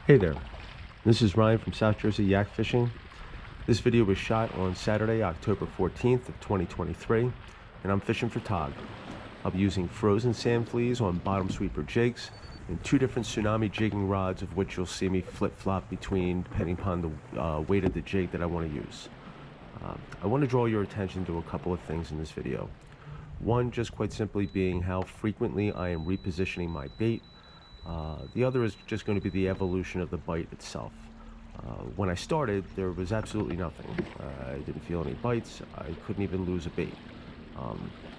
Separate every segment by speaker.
Speaker 1: Hey there, this is Ryan from South Jersey Yak Fishing. This video was shot on Saturday, October 14th of 2023, and I'm fishing for tog. I'll be using frozen sand fleas on bottom sweeper jigs and two different tsunami jigging rods, of which you'll see me flip-flop between depending upon the weight of the jig that I want to use. I want to draw your attention to a couple of things in this video. One, just quite simply being how frequently I am repositioning my bait. The other is just going to be the evolution of the bite itself. When I started, there was absolutely nothing. I didn't feel any bites. I couldn't even lose a bait.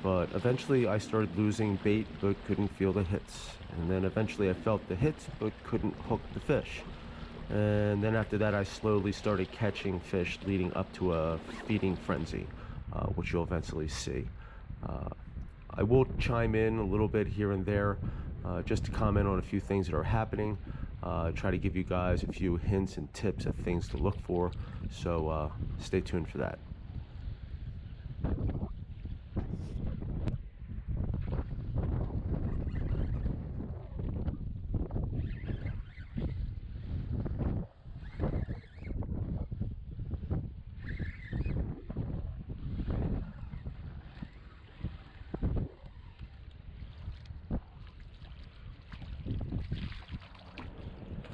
Speaker 1: But eventually I started losing bait but couldn't feel the hits. And then eventually I felt the hits but couldn't hook the fish. And then after that I slowly started catching fish, leading up to a feeding frenzy, which you'll eventually see. I will chime in a little bit here and there, just to comment on a few things that are happening, try to give you guys a few hints and tips of things to look for, so stay tuned for that.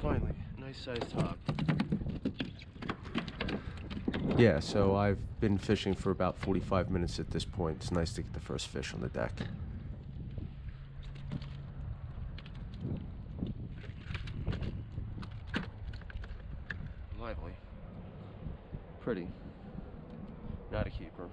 Speaker 2: Finally, nice sized hog.
Speaker 1: Yeah, so I've been fishing for about 45 minutes at this point. It's nice to get the first fish on the deck.
Speaker 2: Lively. Pretty. Not a keeper.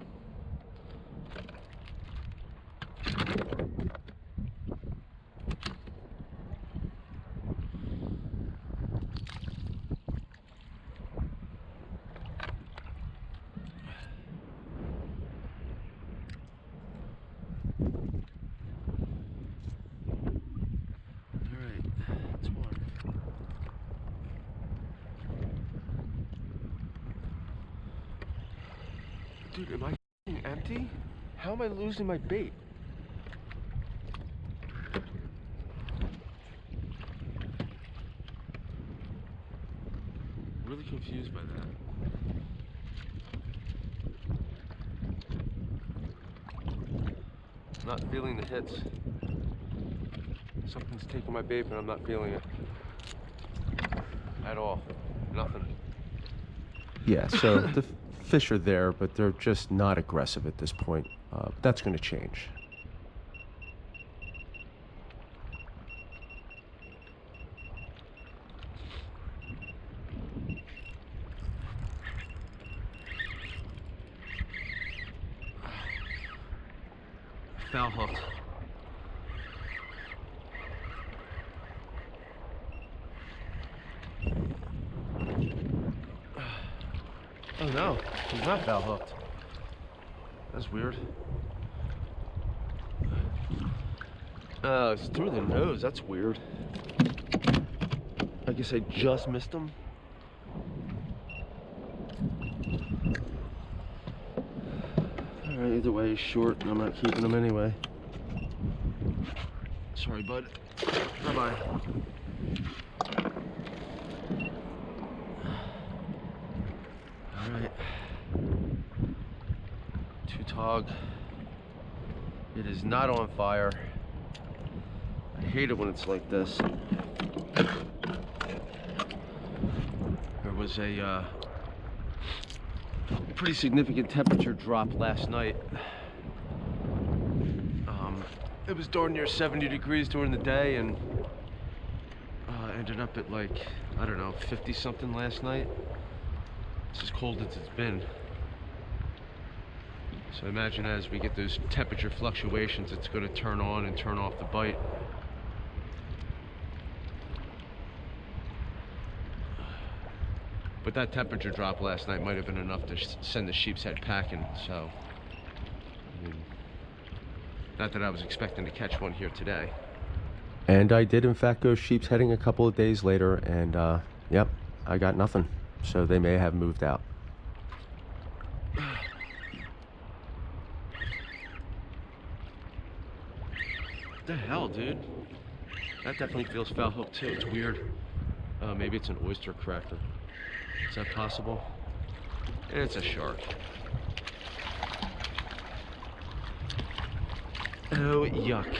Speaker 2: Dude, am I empty? How am I losing my bait? Really confused by that. Not feeling the hits. Something's taking my bait, but I'm not feeling it at all. Nothing.
Speaker 1: Yeah, so the fish are there, but they're just not aggressive at this point. That's going to change.
Speaker 2: Foul hooked. Oh no, he's not foul hooked. That's weird. Oh, it's through the nose. That's weird. I guess I just missed him. Alright, either way, he's short, and I'm not keeping him anyway. Sorry, bud. Bye-bye. Alright. Two tog. It is not on fire. I hate it when it's like this. There was a pretty significant temperature drop last night. It was darn near 70 degrees during the day, and ended up at like, I don't know, 50 something last night. It's as cold as it's been. So imagine as we get those temperature fluctuations, it's going to turn on and turn off the bite. But that temperature drop last night might have been enough to send the sheep's head packing, so I mean, not that I was expecting to catch one here today.
Speaker 1: And I did in fact go sheep's heading a couple of days later, and yep, I got nothing. So they may have moved out.
Speaker 2: What the hell, dude? That definitely feels foul hooked too. It's weird. Maybe it's an oyster cracker. Is that possible? It's a shark. Oh, yuck.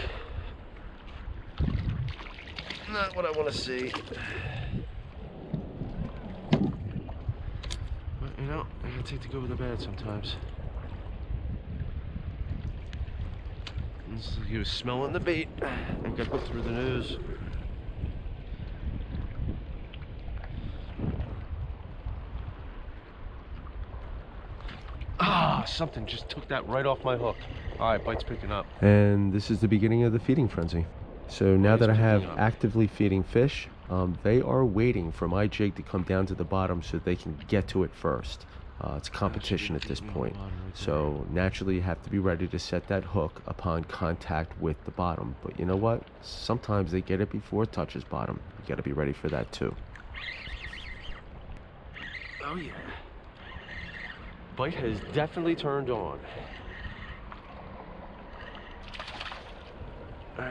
Speaker 2: Not what I want to see. But, you know, I gotta take the good with the bad sometimes. He was smelling the bait and got hooked through the nose. Ah, something just took that right off my hook. All right, bite's picking up.
Speaker 1: And this is the beginning of the feeding frenzy. So now that I have actively feeding fish, they are waiting for my jig to come down to the bottom so they can get to it first. It's competition at this point. So naturally you have to be ready to set that hook upon contact with the bottom. But you know what? Sometimes they get it before it touches bottom. You got to be ready for that too.
Speaker 2: Oh yeah. Bite has definitely turned on.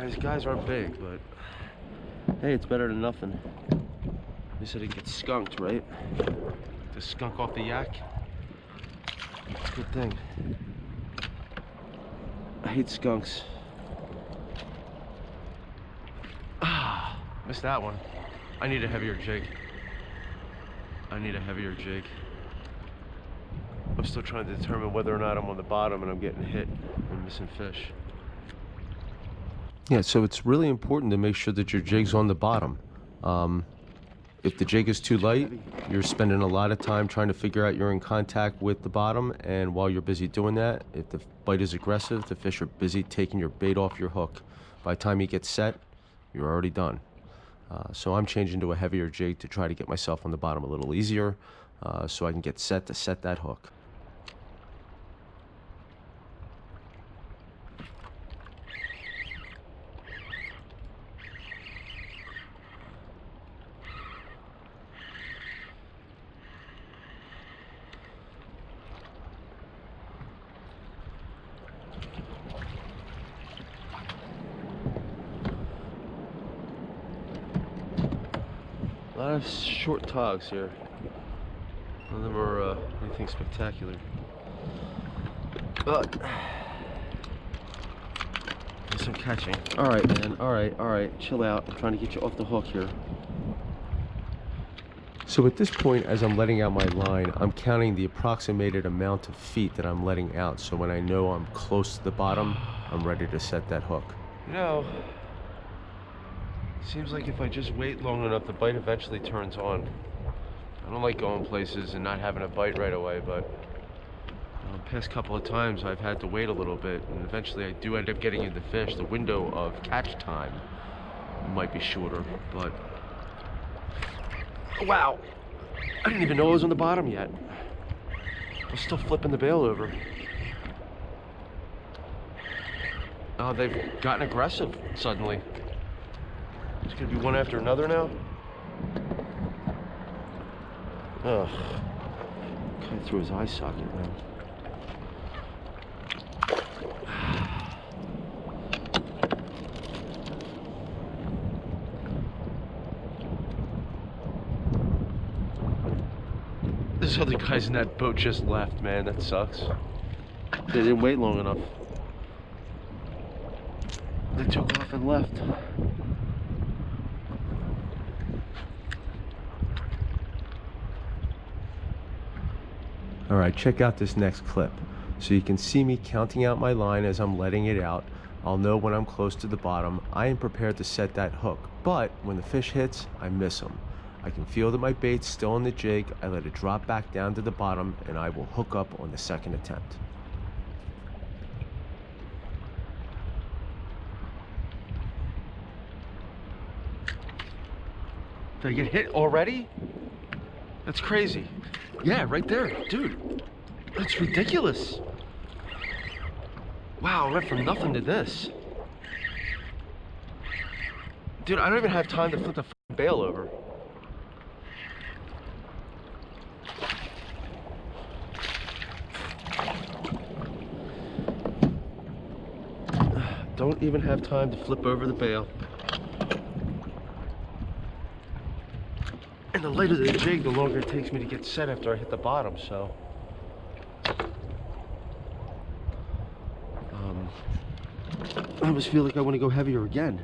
Speaker 2: These guys aren't big, but hey, it's better than nothing. They said it gets skunked, right? The skunk off the yak. It's a good thing. I hate skunks. Ah, missed that one. I need a heavier jig. I'm still trying to determine whether or not I'm on the bottom and I'm getting hit and missing fish.
Speaker 1: Yeah, so it's really important to make sure that your jig's on the bottom. If the jig is too light, you're spending a lot of time trying to figure out you're in contact with the bottom, and while you're busy doing that, if the bite is aggressive, the fish are busy taking your bait off your hook. By the time you get set, you're already done. So I'm changing to a heavier jig to try to get myself on the bottom a little easier, so I can get set to set that hook.
Speaker 2: A lot of short togs here. None of them are anything spectacular. But there's some catching. All right, man. All right. Chill out. I'm trying to get you off the hook here.
Speaker 1: So at this point, as I'm letting out my line, I'm counting the approximated amount of feet that I'm letting out. So when I know I'm close to the bottom, I'm ready to set that hook.
Speaker 2: You know, seems like if I just wait long enough, the bite eventually turns on. I don't like going places and not having a bite right away, but the past couple of times I've had to wait a little bit, and eventually I do end up getting into fish. The window of catch time might be shorter, but wow, I didn't even know I was on the bottom yet. I was still flipping the bail over. Oh, they've gotten aggressive suddenly. It's gonna be one after another now. Ugh. Cut through his eye socket now. This other guys in that boat just left, man. That sucks. They didn't wait long enough. They took off and left.
Speaker 1: All right, check out this next clip. So you can see me counting out my line as I'm letting it out. I'll know when I'm close to the bottom. I am prepared to set that hook, but when the fish hits, I miss him. I can feel that my bait's still on the jig. I let it drop back down to the bottom, and I will hook up on the second attempt.
Speaker 2: Did I get hit already? That's crazy. Yeah, right there, dude. That's ridiculous. Wow, I went from nothing to this. Dude, I don't even have time to flip the bail over. Don't even have time to flip over the bail. And the lighter the jig, the longer it takes me to get set after I hit the bottom, so. I almost feel like I want to go heavier again.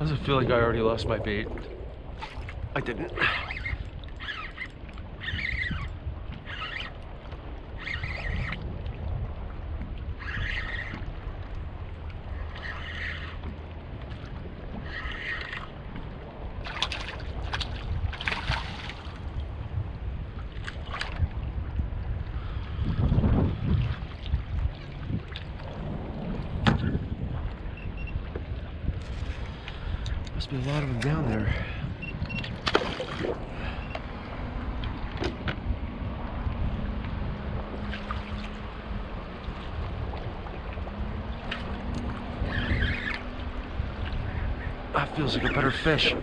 Speaker 2: Does it feel like I already lost my bait? I didn't. Must be a lot of them down there. That feels like a better fish.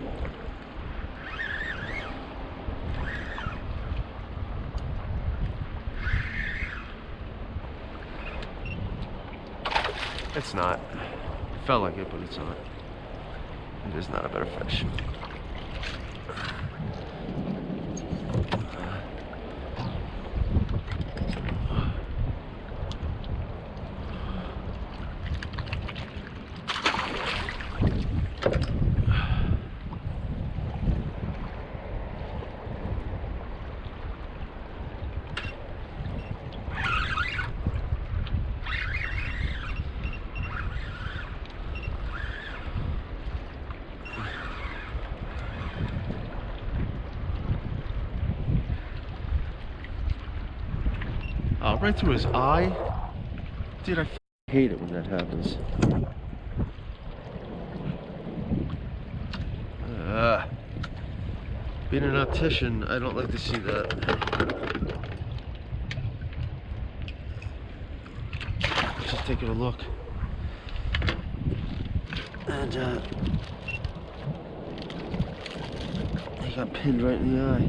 Speaker 2: It's not. It felt like it, but it's not. It is not a better fish. Right through his eye. Dude, I hate it when that happens. Being an optician, I don't like to see that. Just taking a look. And he got pinned right in the eye.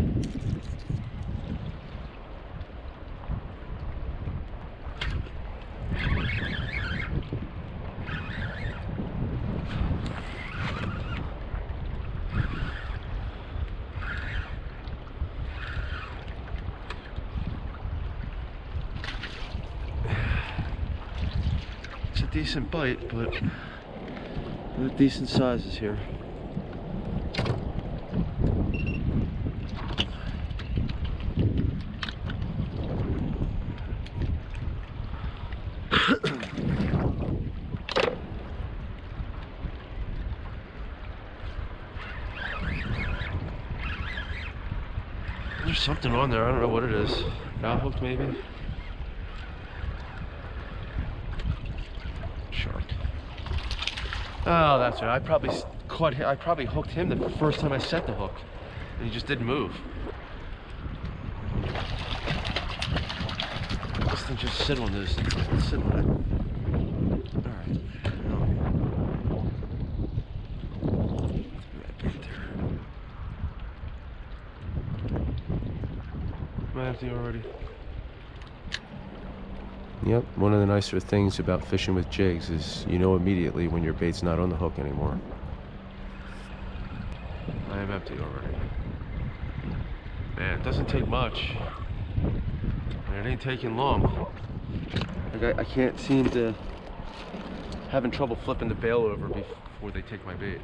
Speaker 2: Decent bite, but with decent sizes here. There's something on there, I don't know what it is. Foul hook maybe? Shark. Oh, that's right. I probably hooked him the first time I set the hook, and he just didn't move. This thing just sit on this. Sit on it. All right. Right there. Am I empty already?
Speaker 1: Yep, one of the nicer things about fishing with jigs is you know immediately when your bait's not on the hook anymore.
Speaker 2: I am empty already. Man, it doesn't take much. And it ain't taking long. Like I can't seem to... having trouble flipping the bail over before they take my bait.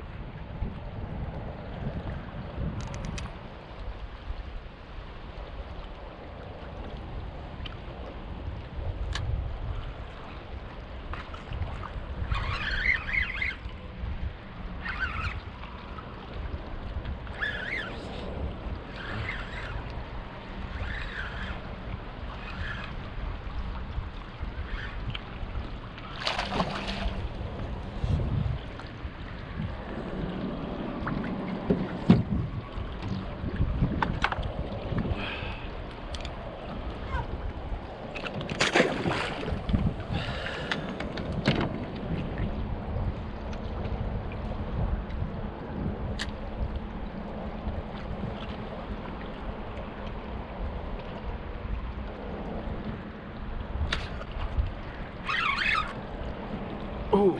Speaker 2: Oh,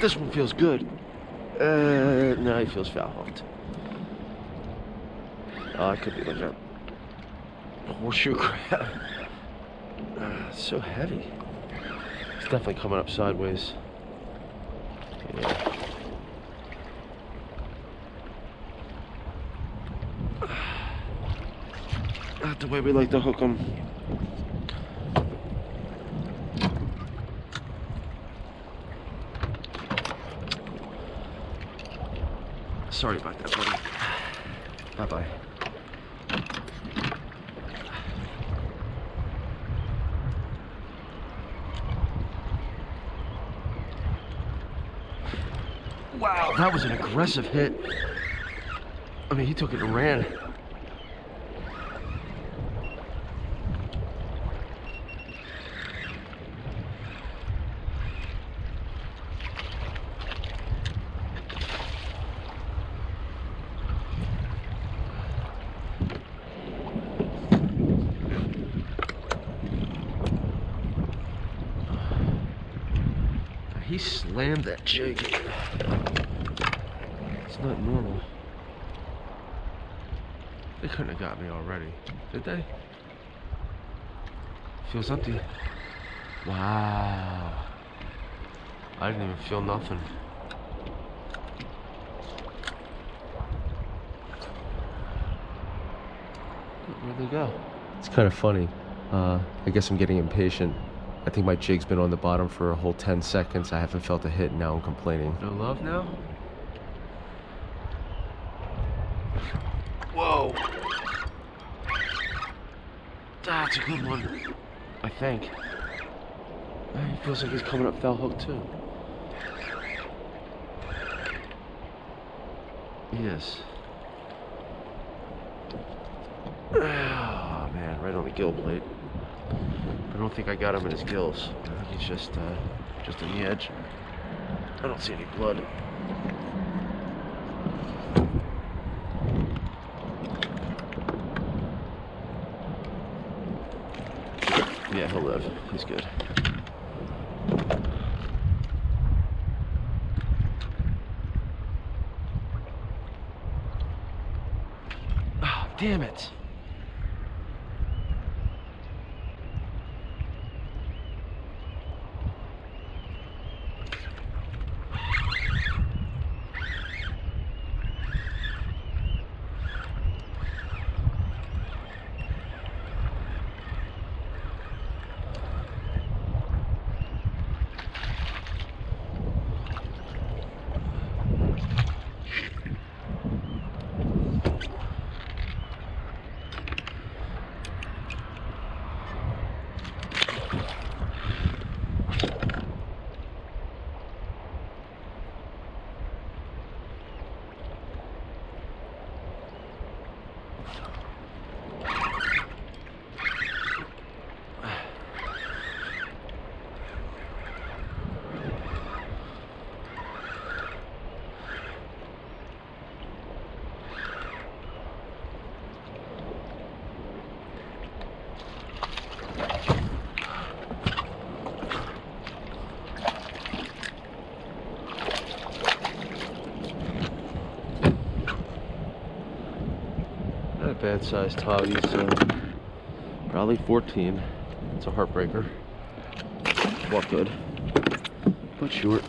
Speaker 2: this one feels good. No, he feels foul hooked. Oh, it could be like a horseshoe crab. It's so heavy. It's definitely coming up sideways. Yeah. Not the way we like to hook them. Sorry about that, buddy. Bye-bye. Wow, that was an aggressive hit. I mean, he took it and ran. He slammed that jig. It's not normal. They couldn't have got me already, did they? Feels empty. Wow. I didn't even feel nothing. Where'd they go?
Speaker 1: It's kind of funny. I guess I'm getting impatient. I think my jig's been on the bottom for a whole 10 seconds. I haven't felt a hit, and now I'm complaining.
Speaker 2: No love now? Whoa. That's a good one. I think. He feels like he's coming up foul hook too. Yes. Oh man, right on the gill plate. I don't think I got him in his gills. I think he's just on the edge. I don't see any blood. Yeah, he'll live. He's good. Oh, damn it. Not a bad sized tog. He's probably 14. It's a heartbreaker. Walk good, but short.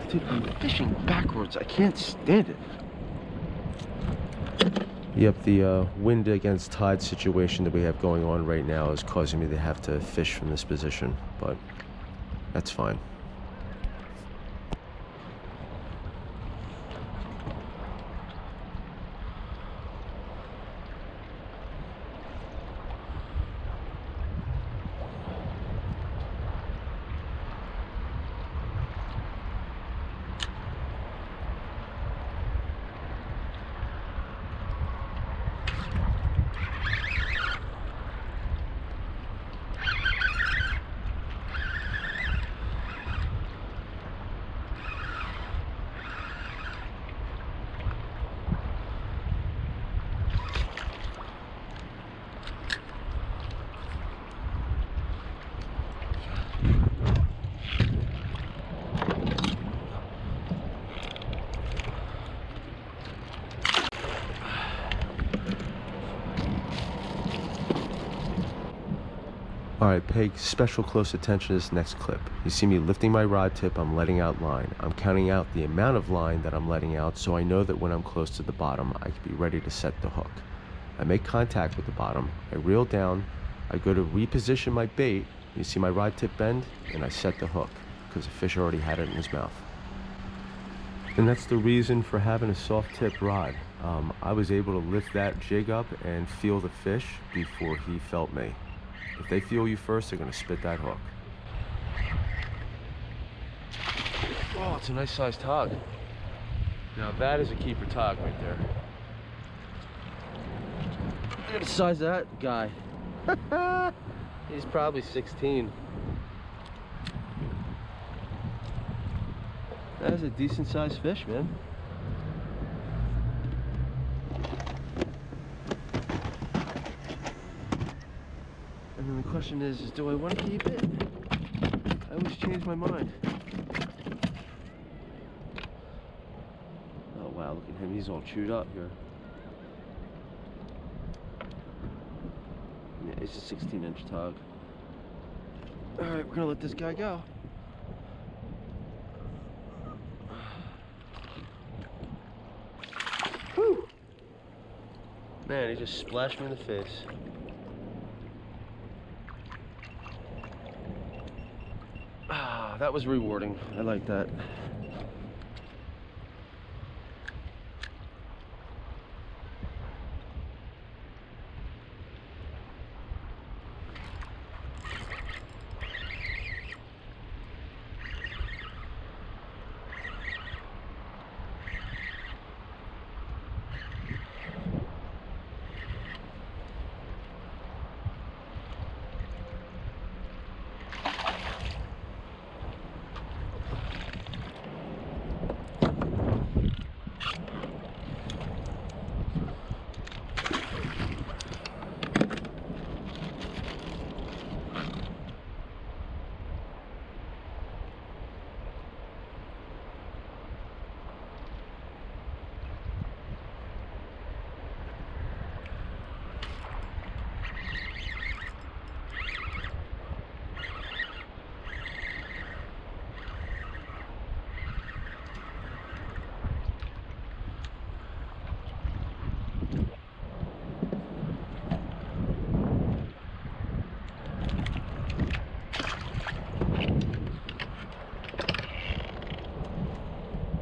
Speaker 2: Dude, I'm fishing backwards. I can't stand it.
Speaker 1: Yep, the wind against tide situation that we have going on right now is causing me to have to fish from this position, but that's fine. Alright, pay special close attention to this next clip. You see me lifting my rod tip, I'm letting out line. I'm counting out the amount of line that I'm letting out so I know that when I'm close to the bottom, I can be ready to set the hook. I make contact with the bottom, I reel down, I go to reposition my bait, you see my rod tip bend, and I set the hook, because the fish already had it in his mouth. And that's the reason for having a soft tip rod. I was able to lift that jig up and feel the fish before he felt me. If they feel you first, they're going to spit that hook.
Speaker 2: Oh, it's a nice sized tog. Now that is a keeper tog right there. Look at the size of that guy. He's probably 16. That is a decent sized fish, man. And then the question is do I want to keep it? I always change my mind. Oh wow, look at him, he's all chewed up here. Yeah, it's a 16-inch tog. Alright, we're gonna let this guy go. Whew. Man, he just splashed me in the face. Ah, that was rewarding. I like that.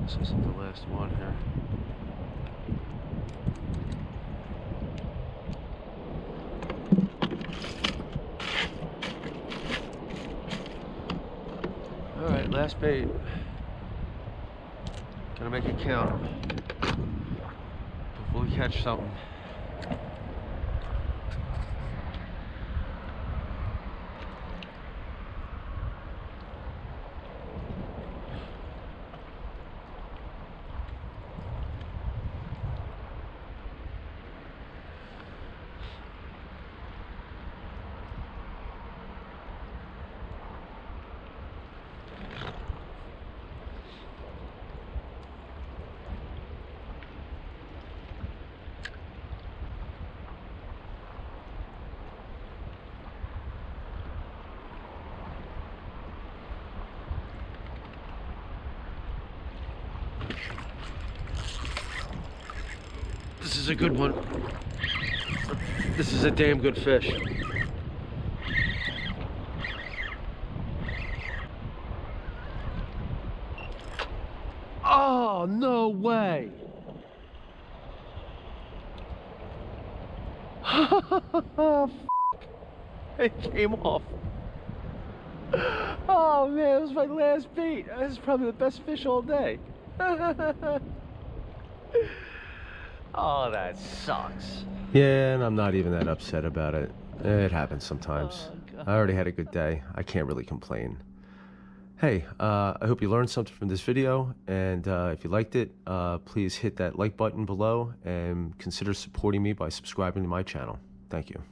Speaker 2: This isn't the last one here. Alright, last bait. Gonna make it count. Hopefully we catch something. This is a good one. This is a damn good fish. Oh, no way. It came off. Oh man, it was my last bait. This is probably the best fish all day. Oh, that sucks.
Speaker 1: Yeah, and I'm not even that upset about it. It happens sometimes.
Speaker 2: Oh,
Speaker 1: I already had a good day. I can't really complain. Hey, I hope you learned something from this video, and if you liked it, please hit that like button below and consider supporting me by subscribing to my channel. Thank you.